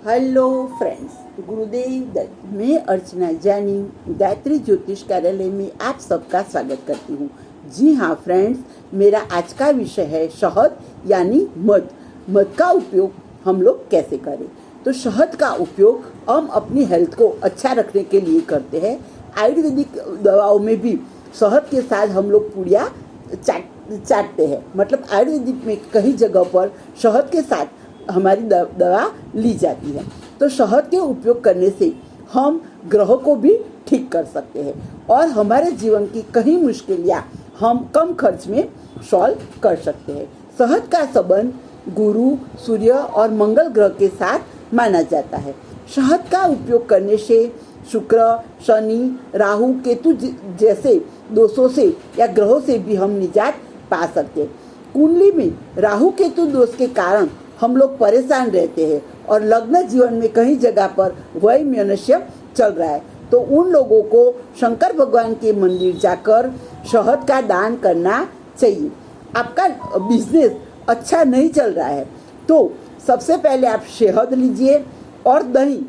Hello friends, Gurudev Datta. मैं अर्चना जानी गायत्री ज्योतिष कार्यालय में आप सबका स्वागत करती हूँ। जी हाँ फ्रेंड्स, मेरा आज का विषय है शहद यानी मध। मध का उपयोग हम लोग कैसे करें। तो शहद का उपयोग हम अपनी हेल्थ को अच्छा रखने के लिए करते हैं। आयुर्वेदिक दवाओं में भी शहद के साथ हम लोग पुड़िया चाटते हैं। मतलब आयुर्वेदिक में कई जगह पर शहद के साथ हमारी दवा ली जाती है। तो शहद के उपयोग करने से हम ग्रहों को भी ठीक कर सकते हैं और हमारे जीवन की कई मुश्किलें हम कम खर्च में सॉल्व कर सकते हैं। शहद का संबंध गुरु, सूर्य और मंगल ग्रह के साथ माना जाता है। शहद का उपयोग करने से शुक्र, शनि, राहु, केतु जैसे दोषों से या ग्रहों से भी हम निजात पा सकते हैं। कुंडली में राहु केतु दोष के कारण हम लोग परेशान रहते हैं और लग्न जीवन में कई जगह पर वैमनस्य चल रहा है, तो उन लोगों को शंकर भगवान के मंदिर जाकर शहद का दान करना चाहिए। आपका बिजनेस अच्छा नहीं चल रहा है तो सबसे पहले आप शहद लीजिए और दही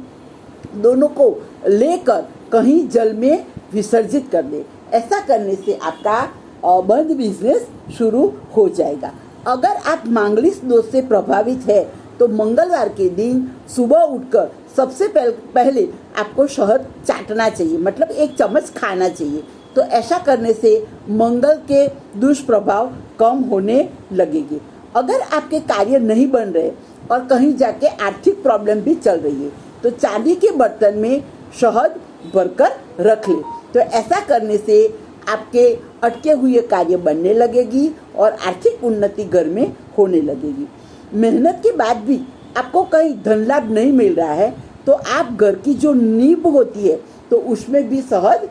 दोनों को लेकर कहीं जल में विसर्जित कर दें। ऐसा करने से आपका बंद बिजनेस शुरू हो जाएगा। अगर आप मांगलिक दोष से प्रभावित है तो मंगलवार के दिन सुबह उठकर सबसे पहले आपको शहद चाटना चाहिए, मतलब 1 चम्मच खाना चाहिए। तो ऐसा करने से मंगल के दुष्प्रभाव कम होने लगेंगे। अगर आपके कार्य नहीं बन रहे और कहीं जाके आर्थिक प्रॉब्लम भी चल रही है तो चांदी के बर्तन में शहद भरकर रख ले। तो ऐसा करने से आपके अटके हुए कार्य बनने लगेगी और आर्थिक उन्नति घर में होने लगेगी। मेहनत के बाद भी आपको कहीं धन लाभ नहीं मिल रहा है तो आप घर की जो नींव होती है तो उसमें भी शहद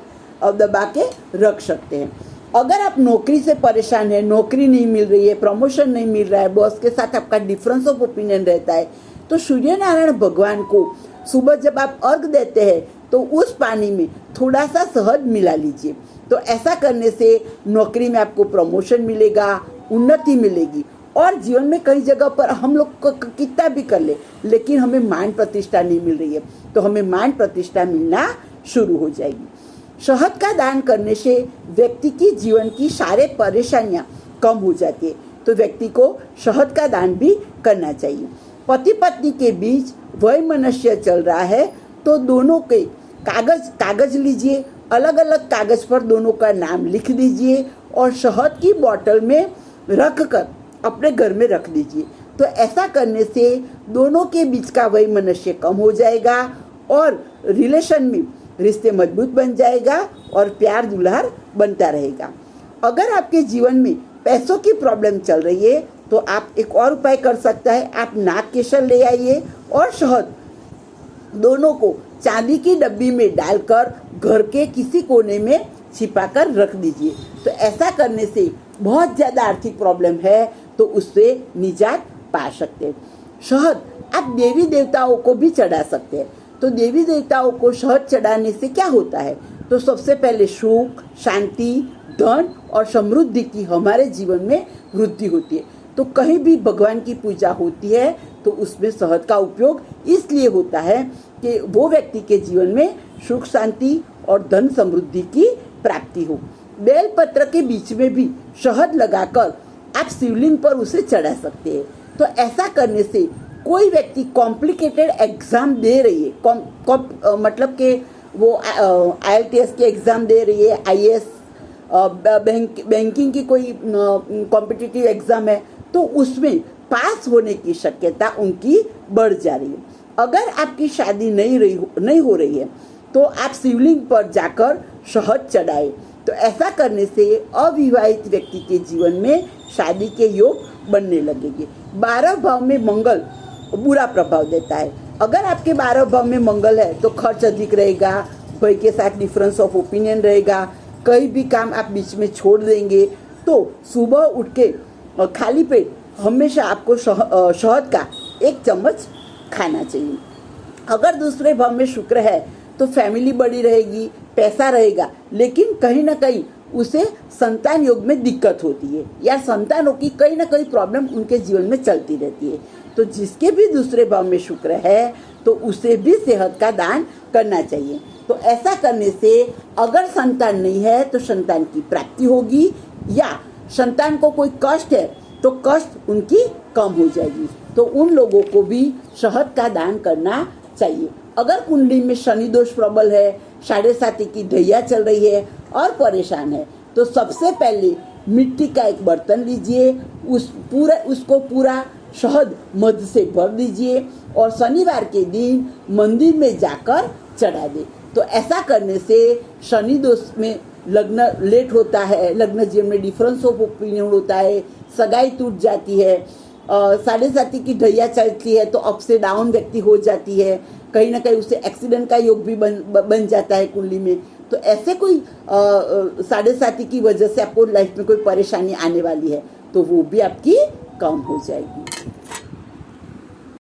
दबा के रख सकते हैं। अगर आप नौकरी से परेशान है, नौकरी नहीं मिल रही है, प्रमोशन नहीं मिल रहा है, बॉस के साथ आपका डिफरेंस ऑफ ओपिनियन रहता है, तो सूर्य नारायण भगवान को सुबह जब आप अर्घ देते हैं तो उस पानी में थोड़ा सा शहद मिला लीजिए। तो ऐसा करने से नौकरी में आपको प्रमोशन मिलेगा, उन्नति मिलेगी। और जीवन में कई जगह पर हम लोग कितना भी कर ले लेकिन हमें मान प्रतिष्ठा नहीं मिल रही है, तो हमें मान प्रतिष्ठा मिलना शुरू हो जाएगी। शहद का दान करने से व्यक्ति की जीवन की सारे परेशानियां कम हो जाती है, तो व्यक्ति को शहद का दान भी करना चाहिए। पति पत्नी के बीच वैमनस्य चल रहा है तो दोनों के कागज लीजिए, अलग अलग कागज पर दोनों का नाम लिख दीजिए और शहद की बोतल में रख कर अपने घर में रख दीजिए। तो ऐसा करने से दोनों के बीच का वैमनस्य कम हो जाएगा और रिलेशन में रिश्ते मजबूत बन जाएगा और प्यार दुलार बनता रहेगा। अगर आपके जीवन में पैसों की प्रॉब्लम चल रही है तो आप एक और उपाय कर सकता है। आप नाग केसर ले आइए और शहद दोनों को चांदी की डब्बी में डालकर घर के किसी कोने में छिपाकर रख दीजिए। तो ऐसा करने से बहुत ज़्यादा आर्थिक प्रॉब्लम है तो उससे निजात पा सकते हैं। शहद आप देवी देवताओं को भी चढ़ा सकते हैं। तो देवी देवताओं को शहद चढ़ाने से क्या होता है, तो सबसे पहले सुख, शांति, धन और समृद्धि की हमारे जीवन में वृद्धि होती है। तो कहीं भी भगवान की पूजा होती है तो उसमें शहद का उपयोग इसलिए होता है कि वो व्यक्ति के जीवन में सुख, शांति और धन समृद्धि की प्राप्ति हो। बेलपत्र के बीच में भी शहद लगाकर आप शिवलिंग पर उसे चढ़ा सकते हैं। तो ऐसा करने से कोई व्यक्ति कॉम्प्लिकेटेड एग्जाम दे रही है, मतलब कि वो IELTS के एग्जाम दे रही है, IAS, बैंकिंग की कोई कॉम्पिटिटिव एग्जाम है, तो उसमें पास होने की शक्यता उनकी बढ़ जा रही है। अगर आपकी शादी नहीं हो रही है तो आप शिवलिंग पर जाकर शहद चढ़ाए। तो ऐसा करने से अविवाहित व्यक्ति के जीवन में शादी के योग बनने लगेंगे। 12 भाव में मंगल बुरा प्रभाव देता है। अगर आपके 12 भाव में मंगल है तो खर्च अधिक रहेगा, भाई के साथ डिफरेंस ऑफ ओपिनियन रहेगा, कई भी काम आप बीच में छोड़ देंगे। तो सुबह उठ के खाली पेट हमेशा आपको शहद का 1 चम्मच खाना चाहिए। अगर दूसरे भाव में शुक्र है तो फैमिली बड़ी रहेगी, पैसा रहेगा, लेकिन कहीं ना कहीं उसे संतान योग में दिक्कत होती है या संतानों की कहीं ना कहीं प्रॉब्लम उनके जीवन में चलती रहती है। तो जिसके भी दूसरे भाव में शुक्र है तो उसे भी सेहत का दान करना चाहिए। तो ऐसा करने से अगर संतान नहीं है तो संतान की प्राप्ति होगी, या संतान को कोई कष्ट है तो कष्ट उनकी कम हो जाएगी। तो उन लोगों को भी शहद का दान करना चाहिए। अगर कुंडली में शनि दोष प्रबल है, 7.5 की ढैया चल रही है और परेशान है, तो सबसे पहले मिट्टी का एक बर्तन लीजिए, उसको पूरा शहद मध से भर दीजिए और शनिवार के दिन मंदिर में जाकर चढ़ा दे। तो ऐसा करने से शनि दोष में लग्न लेट होता है, लग्न जीवन में डिफरेंस ऑफ ओपिनियन होता है, सगाई टूट जाती है, 7.5 की ढैया चलती है तो अप से डाउन व्यक्ति हो जाती है, कहीं ना कहीं उसे एक्सीडेंट का योग भी बन जाता है कुंडली में। तो ऐसे कोई 7.5 की वजह से आपको लाइफ में कोई परेशानी आने वाली है तो वो भी आपकी कम हो जाएगी।